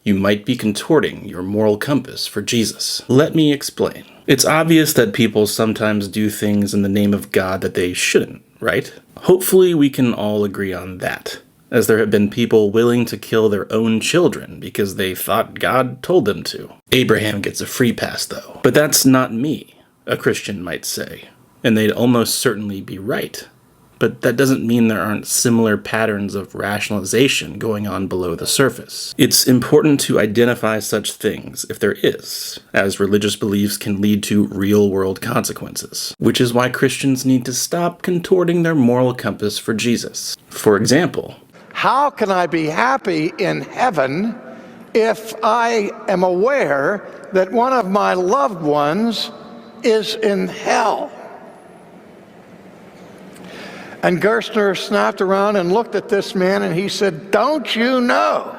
you might be contorting your moral compass for Jesus. Let me explain. It's obvious that people sometimes do things in the name of God that they shouldn't, right? Hopefully we can all agree on that, as there have been people willing to kill their own children because they thought God told them to. Abraham gets a free pass, though. But that's not me, a Christian might say, and they'd almost certainly be right. But that doesn't mean there aren't similar patterns of rationalization going on below the surface. It's important to identify such things, if there is, as religious beliefs can lead to real-world consequences, which is why Christians need to stop contorting their moral compass for Jesus. For example, how can I be happy in heaven if I am aware that one of my loved ones is in hell? And Gerstner snapped around and looked at this man and he said, don't you know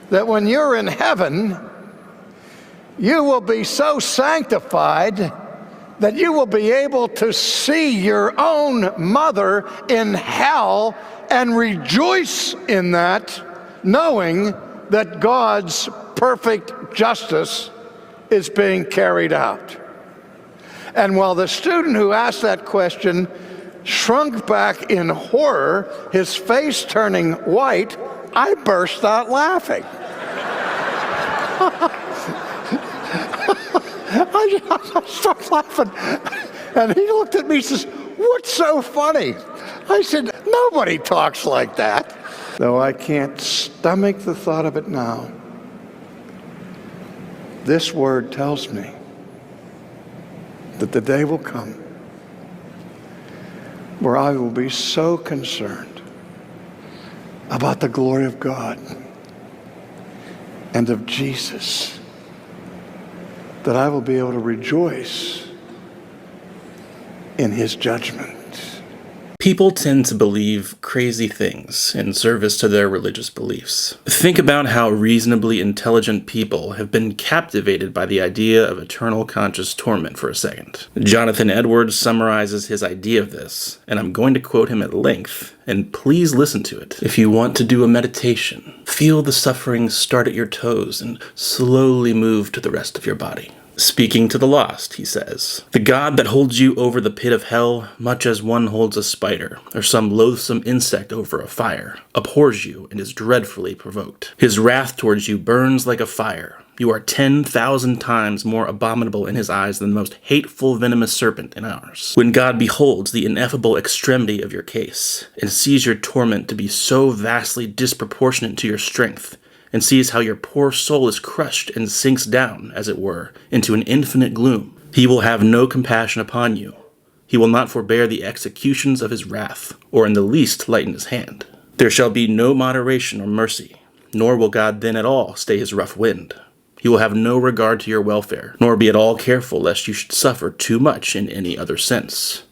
that when you're in heaven, you will be so sanctified that you will be able to see your own mother in hell and rejoice in that, knowing that God's perfect justice is being carried out. And while the student who asked that question shrunk back in horror, his face turning white, I burst out laughing. I started laughing, and he looked at me and says, what's so funny? I said, nobody talks like that. Though I can't stomach the thought of it now, this word tells me that the day will come where I will be so concerned about the glory of God and of Jesus that I will be able to rejoice in his judgment. People tend to believe crazy things in service to their religious beliefs. Think about how reasonably intelligent people have been captivated by the idea of eternal conscious torment for a second. Jonathan Edwards summarizes his idea of this, and I'm going to quote him at length, and please listen to it. If you want to do a meditation, feel the suffering start at your toes and slowly move to the rest of your body. Speaking to the lost, he says, the God that holds you over the pit of hell, much as one holds a spider, or some loathsome insect over a fire, abhors you and is dreadfully provoked. His wrath towards you burns like a fire. You are 10,000 times more abominable in his eyes than the most hateful venomous serpent in ours. When God beholds the ineffable extremity of your case, and sees your torment to be so vastly disproportionate to your strength, and sees how your poor soul is crushed and sinks down, as it were, into an infinite gloom, he will have no compassion upon you. He will not forbear the executions of his wrath, or in the least lighten his hand. There shall be no moderation or mercy, nor will God then at all stay his rough wind. He will have no regard to your welfare, nor be at all careful lest you should suffer too much in any other sense.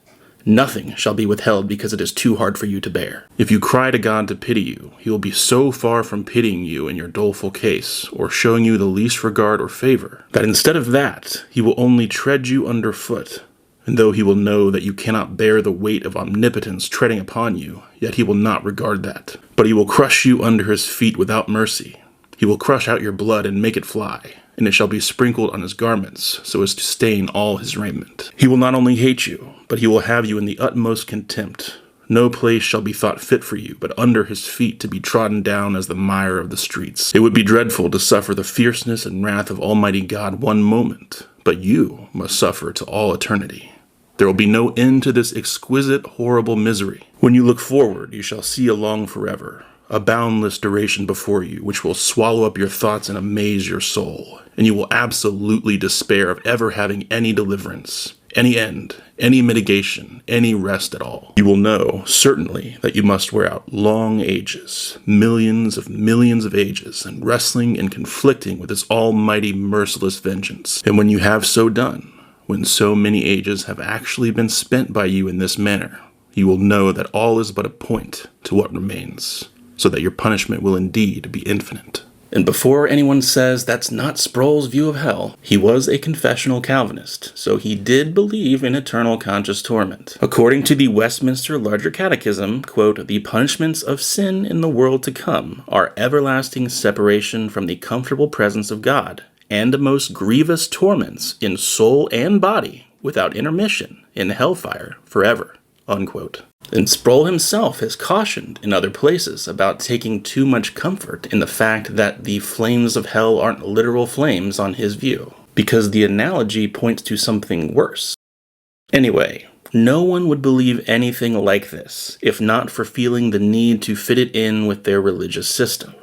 Nothing shall be withheld because it is too hard for you to bear. If you cry to God to pity you, he will be so far from pitying you in your doleful case, or showing you the least regard or favor, that instead of that, he will only tread you underfoot. And though he will know that you cannot bear the weight of omnipotence treading upon you, yet he will not regard that. But he will crush you under his feet without mercy. He will crush out your blood and make it fly, and it shall be sprinkled on his garments, so as to stain all his raiment. He will not only hate you, but he will have you in the utmost contempt. No place shall be thought fit for you, but under his feet to be trodden down as the mire of the streets. It would be dreadful to suffer the fierceness and wrath of Almighty God one moment, but you must suffer to all eternity. There will be no end to this exquisite, horrible misery. When you look forward, you shall see along forever, a boundless duration before you, which will swallow up your thoughts and amaze your soul, and you will absolutely despair of ever having any deliverance, any end, any mitigation, any rest at all. You will know, certainly, that you must wear out long ages, millions of ages, and wrestling and conflicting with his almighty merciless vengeance. And when you have so done, when so many ages have actually been spent by you in this manner, you will know that all is but a point to what remains, so that your punishment will indeed be infinite. And before anyone says that's not Sproul's view of hell, he was a confessional Calvinist, so he did believe in eternal conscious torment. According to the Westminster Larger Catechism, quote, "The punishments of sin in the world to come are everlasting separation from the comfortable presence of God, and the most grievous torments in soul and body without intermission in hellfire forever," unquote. And Sproul himself has cautioned in other places about taking too much comfort in the fact that the flames of hell aren't literal flames on his view, because the analogy points to something worse. Anyway, no one would believe anything like this if not for feeling the need to fit it in with their religious system.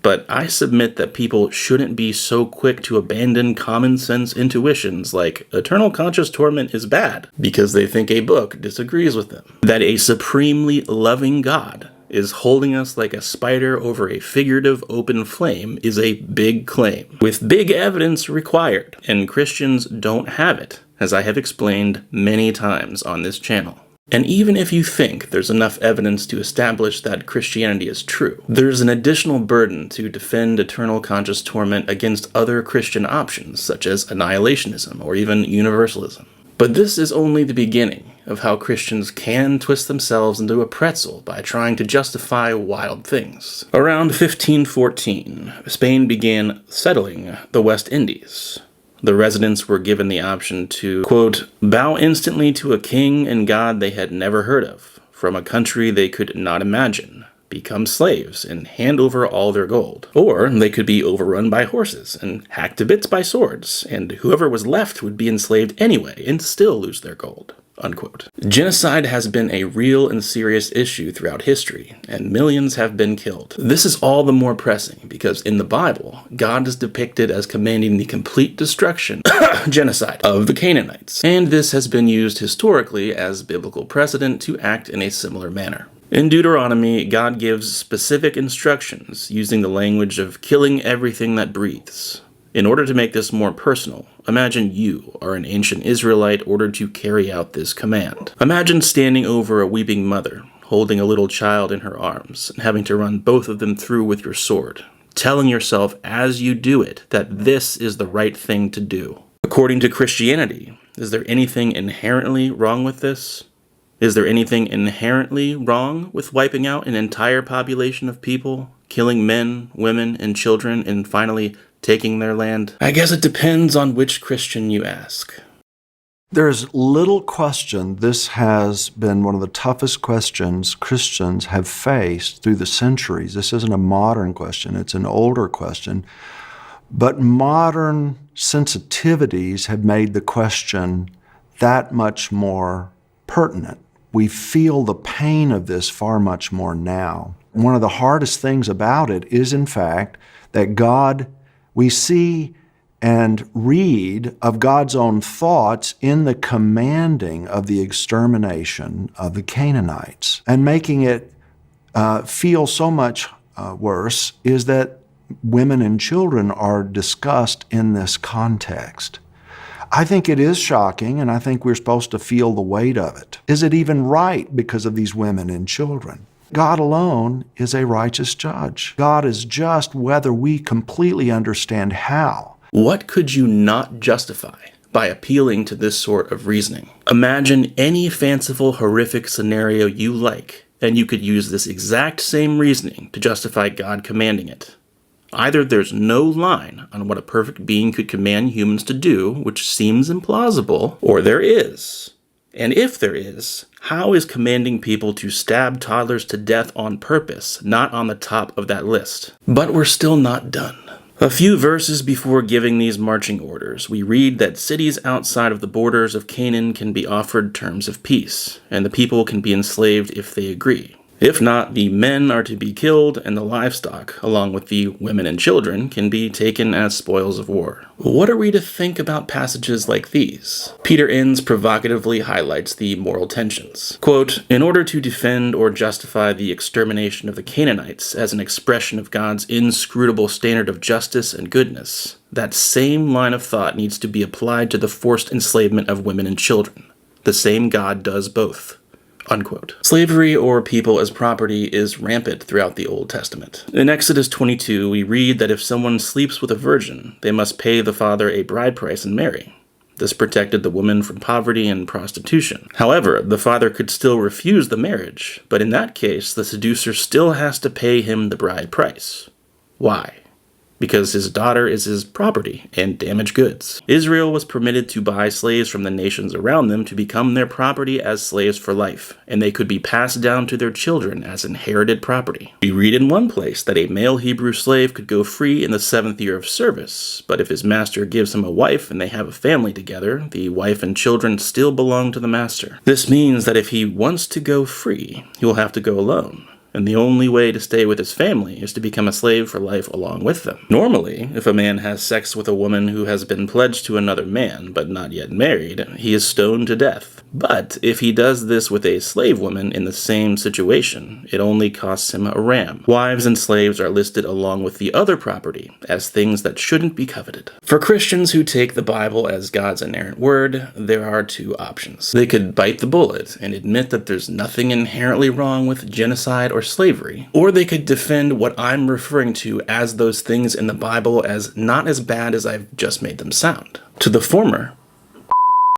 But I submit that people shouldn't be so quick to abandon common sense intuitions like eternal conscious torment is bad because they think a book disagrees with them. That a supremely loving God is holding us like a spider over a figurative open flame is a big claim, with big evidence required, and Christians don't have it, as I have explained many times on this channel. And even if you think there's enough evidence to establish that Christianity is true, there's an additional burden to defend eternal conscious torment against other Christian options, such as annihilationism or even universalism. But this is only the beginning of how Christians can twist themselves into a pretzel by trying to justify wild things. Around 1514, Spain began settling the West Indies. The residents were given the option to, quote, "bow instantly to a king and god they had never heard of, from a country they could not imagine, become slaves, and hand over all their gold. Or they could be overrun by horses and hacked to bits by swords, and whoever was left would be enslaved anyway and still lose their gold," unquote. Genocide has been a real and serious issue throughout history, and millions have been killed. This is all the more pressing because in the Bible, God is depicted as commanding the complete destruction, genocide, of the Canaanites, and this has been used historically as biblical precedent to act in a similar manner. In Deuteronomy, God gives specific instructions using the language of killing everything that breathes. In order to make this more personal, imagine you are an ancient Israelite ordered to carry out this command. Imagine standing over a weeping mother, holding a little child in her arms, and having to run both of them through with your sword, telling yourself as you do it that this is the right thing to do. According to Christianity, is there anything inherently wrong with this? Is there anything inherently wrong with wiping out an entire population of people, killing men, women, and children, and finally taking their land? I guess it depends on which Christian you ask. There's little question this has been one of the toughest questions Christians have faced through the centuries. This isn't a modern question, it's an older question. But modern sensitivities have made the question that much more pertinent. We feel the pain of this far much more now. One of the hardest things about it is, in fact, that God, we see and read of God's own thoughts in the commanding of the extermination of the Canaanites. And making it feel so much worse is that women and children are discussed in this context. I think it is shocking, and I think we're supposed to feel the weight of it. Is it even right because of these women and children? God alone is a righteous judge. God is just whether we completely understand how. What could you not justify by appealing to this sort of reasoning? Imagine any fanciful, horrific scenario you like, and you could use this exact same reasoning to justify God commanding it. Either there's no line on what a perfect being could command humans to do, which seems implausible, or there is. And if there is, how is commanding people to stab toddlers to death on purpose not on the top of that list? But we're still not done. A few verses before giving these marching orders, we read that cities outside of the borders of Canaan can be offered terms of peace, and the people can be enslaved if they agree. If not, the men are to be killed, and the livestock, along with the women and children, can be taken as spoils of war. What are we to think about passages like these? Peter Enns provocatively highlights the moral tensions. Quote, "In order to defend or justify the extermination of the Canaanites as an expression of God's inscrutable standard of justice and goodness, that same line of thought needs to be applied to the forced enslavement of women and children. The same God does both. unquote. Slavery or people as property is rampant throughout the Old Testament. In Exodus 22, we read that if someone sleeps with a virgin, they must pay the father a bride price and marry. This protected the woman from poverty and prostitution. However, the father could still refuse the marriage, but in that case, the seducer still has to pay him the bride price. Why? Because his daughter is his property and damaged goods. Israel was permitted to buy slaves from the nations around them to become their property as slaves for life, and they could be passed down to their children as inherited property. We read in one place that a male Hebrew slave could go free in the 7th year of service, but if his master gives him a wife and they have a family together, the wife and children still belong to the master. This means that if he wants to go free, he will have to go alone. And the only way to stay with his family is to become a slave for life along with them. Normally, if a man has sex with a woman who has been pledged to another man, but not yet married, he is stoned to death. But if he does this with a slave woman in the same situation, it only costs him a ram. Wives and slaves are listed along with the other property as things that shouldn't be coveted. For Christians who take the Bible as God's inerrant word, there are two options. They could bite the bullet and admit that there's nothing inherently wrong with genocide or slavery, or they could defend what I'm referring to as those things in the Bible as not as bad as I've just made them sound. To the former,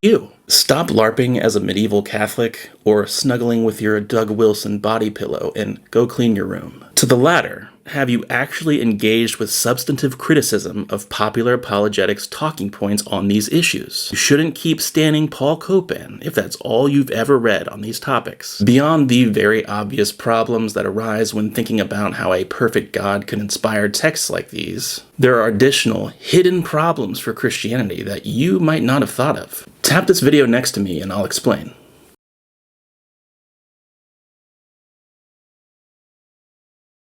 you. Stop LARPing as a medieval Catholic or snuggling with your Doug Wilson body pillow and go clean your room. To the latter, have you actually engaged with substantive criticism of popular apologetics talking points on these issues? You shouldn't keep standing Paul Copan if that's all you've ever read on these topics. Beyond the very obvious problems that arise when thinking about how a perfect God could inspire texts like these, there are additional hidden problems for Christianity that you might not have thought of. Tap this video next to me and I'll explain.